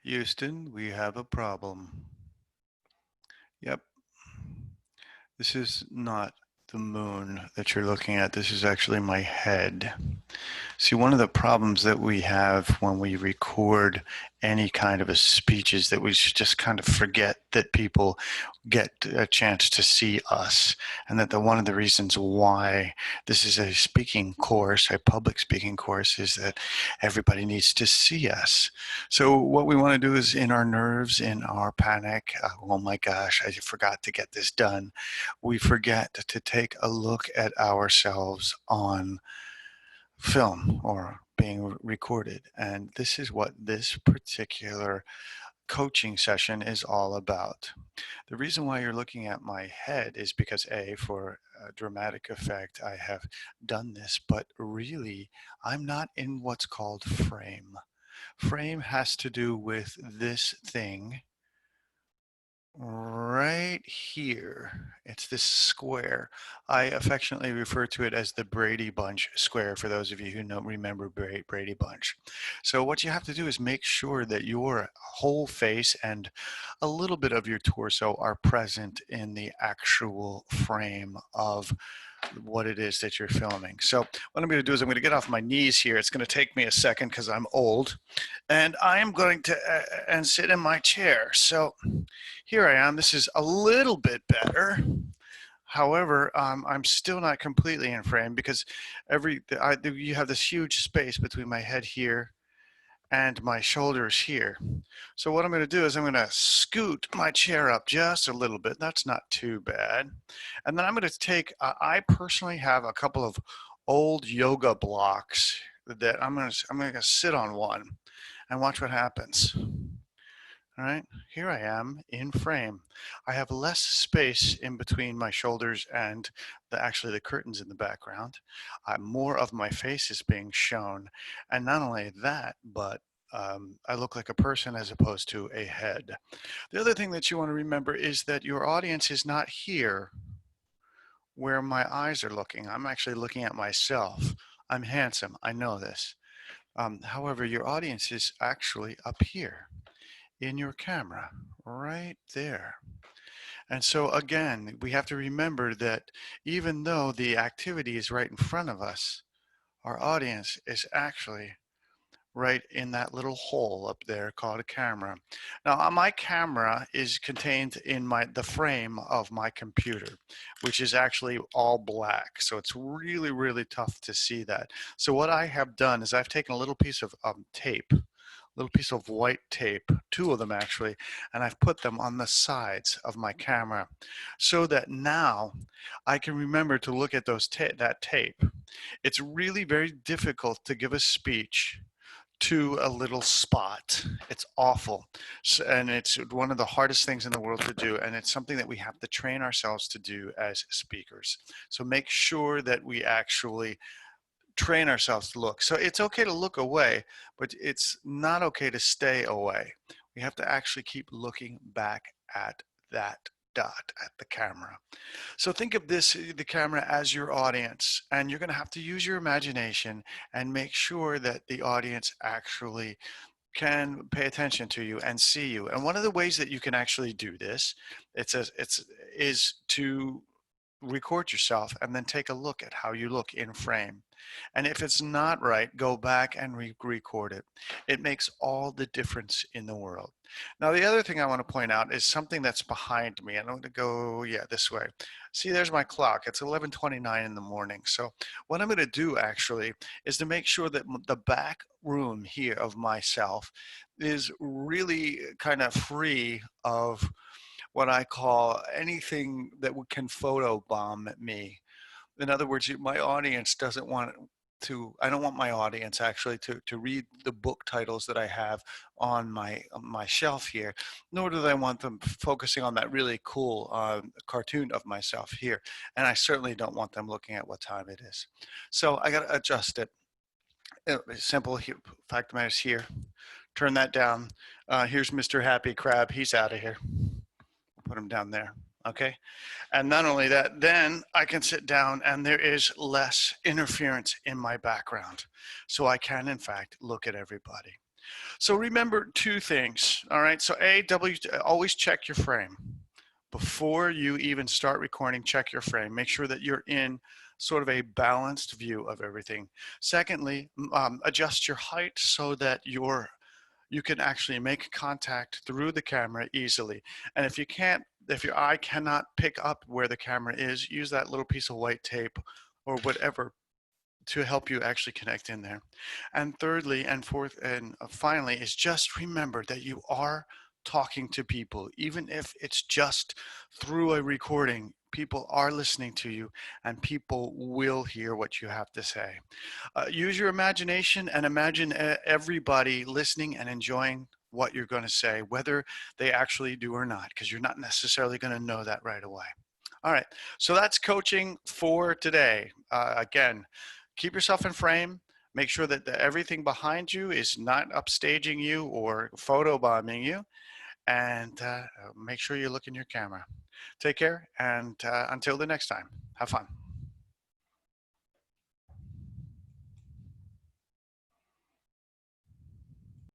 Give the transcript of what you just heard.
Houston, we have a problem. Yep, this is not the moon that you're looking at. This is actually my head. See, one of the problems that we have when we record any kind of a speech is that we should just kind of forget that people get a chance to see us, and that one of the reasons why this is a speaking course, a public speaking course, is that everybody needs to see us. So what we want to do is, in our nerves, in our panic, oh my gosh, I forgot to get this done, we forget to take a look at ourselves on film or being recorded. And this is what this particular coaching session is all about. The reason why you're looking at my head is because, A, for a dramatic effect, I have done this, but really, I'm not in what's called frame. Frame has to do with this thing right here. It's this square. I affectionately refer to it as the Brady Bunch square, for those of you who don't remember Brady Bunch. So what you have to do is make sure that your whole face and a little bit of your torso are present in the actual frame of what it is that you're filming. So what I'm going to do is I'm going to get off my knees here. It's going to take me a second because I'm old, and I am going to and sit in my chair. So here I am. This is a little bit better. However, I'm still not completely in frame because you have this huge space between my head here and my shoulders here. So what I'm going to do is I'm going to scoot my chair up just a little bit. That's not too bad. And then I'm going to take, I personally have a couple of old yoga blocks that I'm going to sit on one and watch what happens. All right, here I am in frame. I have less space in between my shoulders and actually the curtains in the background. More of my face is being shown. And not only that, but I look like a person as opposed to a head. The other thing that you want to remember is that your audience is not here where my eyes are looking. I'm actually looking at myself. I'm handsome, I know this. However, your audience is actually up here in your camera, right there. And so again, we have to remember that even though the activity is right in front of us, our audience is actually right in that little hole up there called a camera. Now, my camera is contained in the frame of my computer, which is actually all black. So it's really, really tough to see that. So what I have done is I've taken a little piece of tape, little piece of white tape, two of them actually, and I've put them on the sides of my camera so that now I can remember to look at that tape. It's really very difficult to give a speech to a little spot. It's awful. And it's one of the hardest things in the world to do. And it's something that we have to train ourselves to do as speakers. So make sure that we actually train ourselves to look. So it's okay to look away, but it's not okay to stay away. We have to actually keep looking back at that dot, at the camera. So think of the camera as your audience, and you're going to have to use your imagination and make sure that the audience actually can pay attention to you and see you. And one of the ways that you can actually do this, is to record yourself and then take a look at how you look in frame. And if it's not right, go back and record it. It makes all the difference in the world. Now, the other thing I want to point out is something that's behind me. I'm going to go, this way. See, there's my clock. It's 11:29 in the morning. So what I'm going to do actually is to make sure that the back room here of myself is really kind of free of what I call anything that can photobomb me. In other words, my audience doesn't want I don't want my audience actually to read the book titles that I have on my shelf here, nor do I want them focusing on that really cool cartoon of myself here. And I certainly don't want them looking at what time it is. So I got to adjust it. Simple fact of the matter is here. Turn that down. Here's Mr. Happy Crab. He's out of here. Put him down there. Okay. And not only that, then I can sit down and there is less interference in my background. So I can, in fact, look at everybody. So remember two things, all right? So always check your frame. Before you even start recording, check your frame. Make sure that you're in sort of a balanced view of everything. Secondly, adjust your height so that you can actually make contact through the camera easily. And if your eye cannot pick up where the camera is, use that little piece of white tape or whatever to help you actually connect in there. And thirdly and fourth and finally is just remember that you are talking to people, even if it's just through a recording. People are listening to you and people will hear what you have to say. Use your imagination and imagine everybody listening and enjoying what you're going to say, whether they actually do or not, because you're not necessarily going to know that right away. All right, so that's coaching for today. Again, keep yourself in frame. Make sure that everything behind you is not upstaging you or photobombing you, and make sure you look in your camera. Take care, and until the next time, have fun.